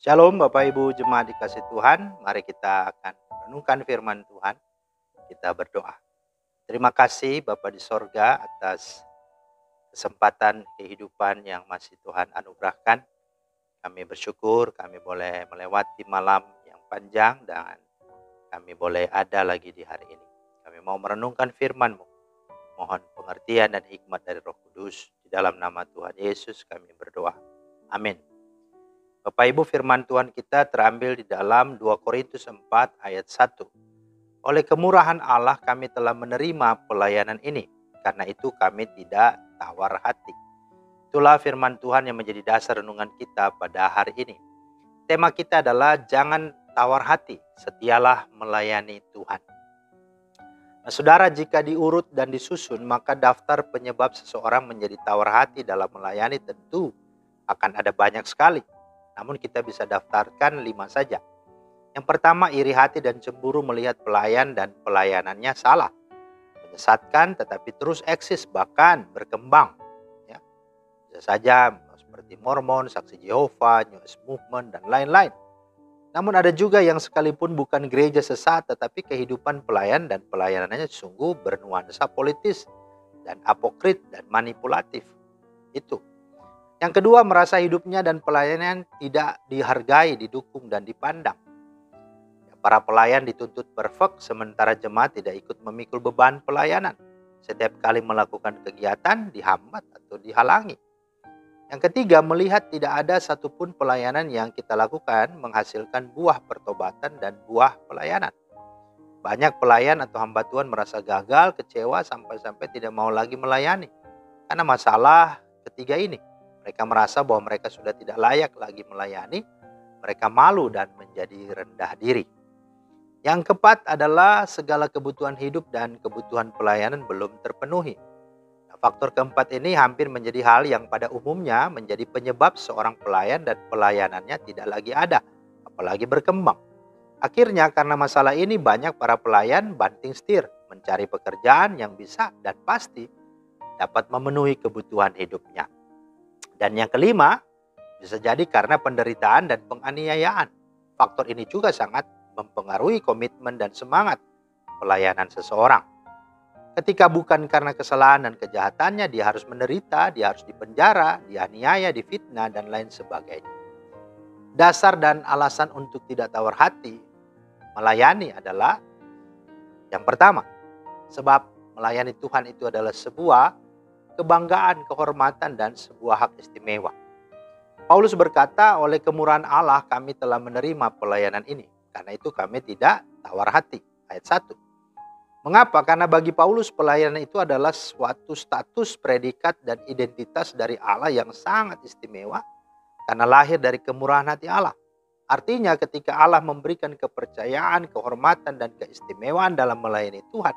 Shalom Bapak Ibu Jemaat dikasih Tuhan, mari kita akan renungkan firman Tuhan, kita berdoa. Terima kasih Bapa di sorga atas kesempatan kehidupan yang masih Tuhan anugerahkan. Kami bersyukur kami boleh melewati malam yang panjang dan kami boleh ada lagi di hari ini. Kami mau merenungkan firman-Mu. Mohon pengertian dan hikmat dari Roh Kudus. Di dalam nama Tuhan Yesus kami berdoa. Amin. Bapak Ibu, firman Tuhan kita terambil di dalam 2 Korintus 4 ayat 1. Oleh kemurahan Allah kami telah menerima pelayanan ini, karena itu kami tidak tawar hati. Itulah firman Tuhan yang menjadi dasar renungan kita pada hari ini. Tema kita adalah jangan tawar hati, setialah melayani Tuhan. Nah, saudara, jika diurut dan disusun, maka daftar penyebab seseorang menjadi tawar hati dalam melayani tentu akan ada banyak sekali. Namun kita bisa daftarkan 5 saja. Yang pertama, iri hati dan cemburu melihat pelayan dan pelayanannya salah. Menyesatkan tetapi terus eksis bahkan berkembang. Ya. Bisa saja seperti Mormon, Saksi Yehova, New Age Movement, dan lain-lain. Namun ada juga yang sekalipun bukan gereja sesat tetapi kehidupan pelayan dan pelayanannya sungguh bernuansa politis dan apokrit dan manipulatif. Itu. Yang kedua, merasa hidupnya dan pelayanan tidak dihargai, didukung, dan dipandang. Para pelayan dituntut perfect, sementara jemaat tidak ikut memikul beban pelayanan. Setiap kali melakukan kegiatan, dihambat atau dihalangi. Yang ketiga, melihat tidak ada satupun pelayanan yang kita lakukan menghasilkan buah pertobatan dan buah pelayanan. Banyak pelayan atau hamba Tuhan merasa gagal, kecewa, sampai-sampai tidak mau lagi melayani. Karena masalah ketiga ini. Mereka merasa bahwa mereka sudah tidak layak lagi melayani. Mereka malu dan menjadi rendah diri. Yang keempat adalah segala kebutuhan hidup dan kebutuhan pelayanan belum terpenuhi. Nah, faktor keempat ini hampir menjadi hal yang pada umumnya menjadi penyebab seorang pelayan dan pelayanannya tidak lagi ada, apalagi berkembang. Akhirnya karena masalah ini banyak para pelayan banting setir mencari pekerjaan yang bisa dan pasti dapat memenuhi kebutuhan hidupnya. Dan yang kelima, bisa jadi karena penderitaan dan penganiayaan. Faktor ini juga sangat mempengaruhi komitmen dan semangat pelayanan seseorang. Ketika bukan karena kesalahan dan kejahatannya, dia harus menderita, dia harus dipenjara, dianiaya, difitnah, dan lain sebagainya. Dasar dan alasan untuk tidak tawar hati melayani adalah yang pertama, sebab melayani Tuhan itu adalah sebuah kebanggaan, kehormatan, dan sebuah hak istimewa. Paulus berkata, oleh kemurahan Allah kami telah menerima pelayanan ini. Karena itu kami tidak tawar hati. Ayat 1. Mengapa? Karena bagi Paulus pelayanan itu adalah suatu status, predikat, dan identitas dari Allah yang sangat istimewa. Karena lahir dari kemurahan hati Allah. Artinya ketika Allah memberikan kepercayaan, kehormatan, dan keistimewaan dalam melayani Tuhan,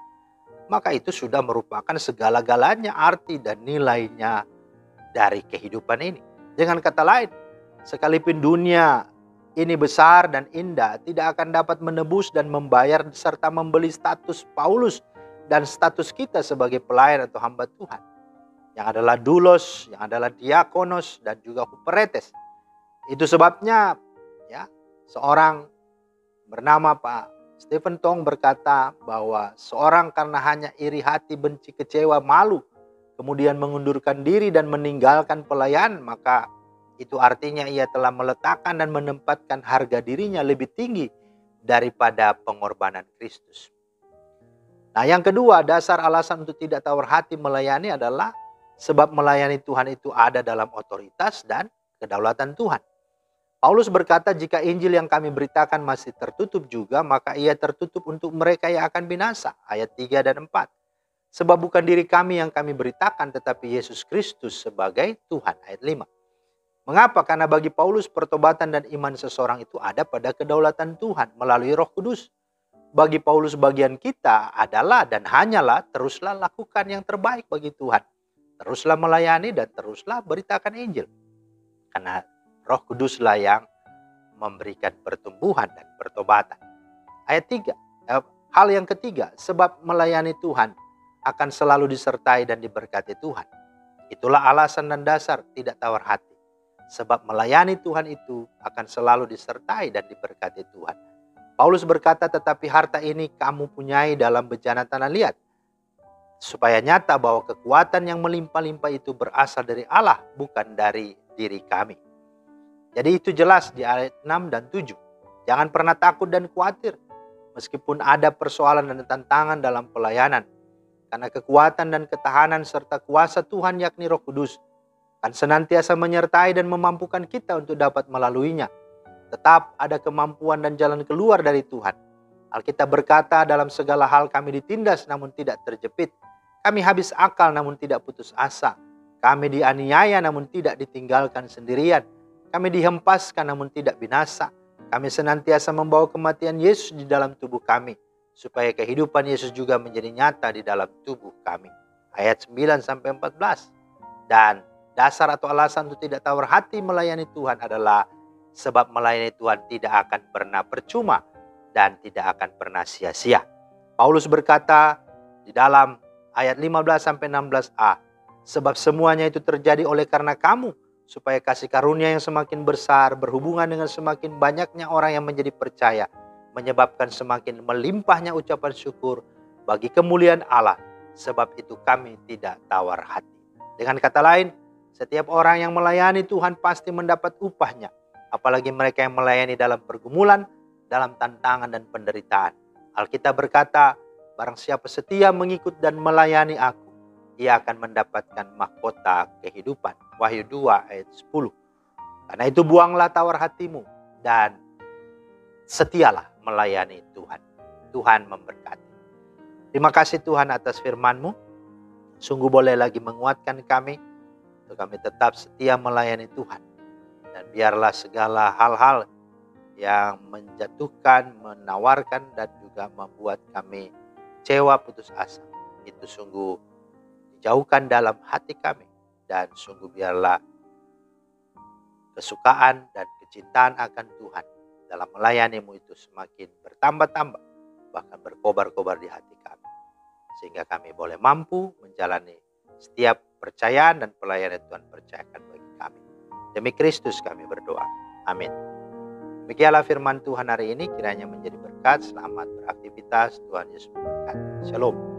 maka itu sudah merupakan segala-galanya arti dan nilainya dari kehidupan ini. Dengan kata lain, sekalipun dunia ini besar dan indah, tidak akan dapat menebus dan membayar serta membeli status Paulus dan status kita sebagai pelayan atau hamba Tuhan. Yang adalah doulos, yang adalah diakonos, dan juga huperetes. Itu sebabnya ya, seorang bernama Pak Stephen Tong berkata bahwa seorang karena hanya iri hati, benci, kecewa, malu, kemudian mengundurkan diri dan meninggalkan pelayan, maka itu artinya ia telah meletakkan dan menempatkan harga dirinya lebih tinggi daripada pengorbanan Kristus. Nah, yang kedua, dasar alasan untuk tidak tawar hati melayani adalah sebab melayani Tuhan itu ada dalam otoritas dan kedaulatan Tuhan. Paulus berkata, jika Injil yang kami beritakan masih tertutup juga, maka ia tertutup untuk mereka yang akan binasa. Ayat 3 dan 4. Sebab bukan diri kami yang kami beritakan, tetapi Yesus Kristus sebagai Tuhan. Ayat 5. Mengapa? Karena bagi Paulus pertobatan dan iman seseorang itu ada pada kedaulatan Tuhan melalui Roh Kudus. Bagi Paulus bagian kita adalah dan hanyalah teruslah lakukan yang terbaik bagi Tuhan. Teruslah melayani dan teruslah beritakan Injil. Karena Roh Kuduslah yang memberikan pertumbuhan dan pertobatan. Ayat 3. Hal yang ketiga, sebab melayani Tuhan akan selalu disertai dan diberkati Tuhan. Itulah alasan dan dasar tidak tawar hati. Sebab melayani Tuhan itu akan selalu disertai dan diberkati Tuhan. Paulus berkata, tetapi harta ini kamu punyai dalam bejana tanah liat, supaya nyata bahwa kekuatan yang melimpah-limpah itu berasal dari Allah, bukan dari diri kami. Jadi itu jelas di ayat 6 dan 7. Jangan pernah takut dan khawatir, meskipun ada persoalan dan tantangan dalam pelayanan. Karena kekuatan dan ketahanan serta kuasa Tuhan yakni Roh Kudus akan senantiasa menyertai dan memampukan kita untuk dapat melaluinya. Tetap ada kemampuan dan jalan keluar dari Tuhan. Alkitab berkata, dalam segala hal kami ditindas namun tidak terjepit. Kami habis akal namun tidak putus asa. Kami dianiaya namun tidak ditinggalkan sendirian. Kami dihempaskan namun tidak binasa. Kami senantiasa membawa kematian Yesus di dalam tubuh kami, supaya kehidupan Yesus juga menjadi nyata di dalam tubuh kami. Ayat 9-14. Dan dasar atau alasan untuk tidak tawar hati melayani Tuhan adalah sebab melayani Tuhan tidak akan pernah percuma dan tidak akan pernah sia-sia. Paulus berkata di dalam ayat 15-16a, sebab semuanya itu terjadi oleh karena kamu, supaya kasih karunia yang semakin besar berhubungan dengan semakin banyaknya orang yang menjadi percaya, menyebabkan semakin melimpahnya ucapan syukur bagi kemuliaan Allah. Sebab itu kami tidak tawar hati. Dengan kata lain, setiap orang yang melayani Tuhan pasti mendapat upahnya. Apalagi mereka yang melayani dalam pergumulan, dalam tantangan dan penderitaan. Alkitab berkata, barang siapa setia mengikut dan melayani aku, ia akan mendapatkan mahkota kehidupan. Wahyu 2 ayat 10. Karena itu buanglah tawar hatimu dan setialah melayani Tuhan. Tuhan memberkati. Terima kasih Tuhan atas firman-Mu. Sungguh boleh lagi menguatkan kami untuk kami tetap setia melayani Tuhan. Dan biarlah segala hal-hal yang menjatuhkan, menawarkan, dan juga membuat kami kecewa, putus asa, itu sungguh dijauhkan dalam hati kami. Dan sungguh biarlah kesukaan dan kecintaan akan Tuhan dalam melayani-Mu itu semakin bertambah-tambah, bahkan berkobar-kobar di hati kami. Sehingga kami boleh mampu menjalani setiap percayaan dan pelayanan yang Tuhan percayakan bagi kami. Demi Kristus kami berdoa. Amin. Demikianlah firman Tuhan hari ini, kiranya menjadi berkat. Selamat beraktivitas. Tuhan Yesus memberkati. Shalom.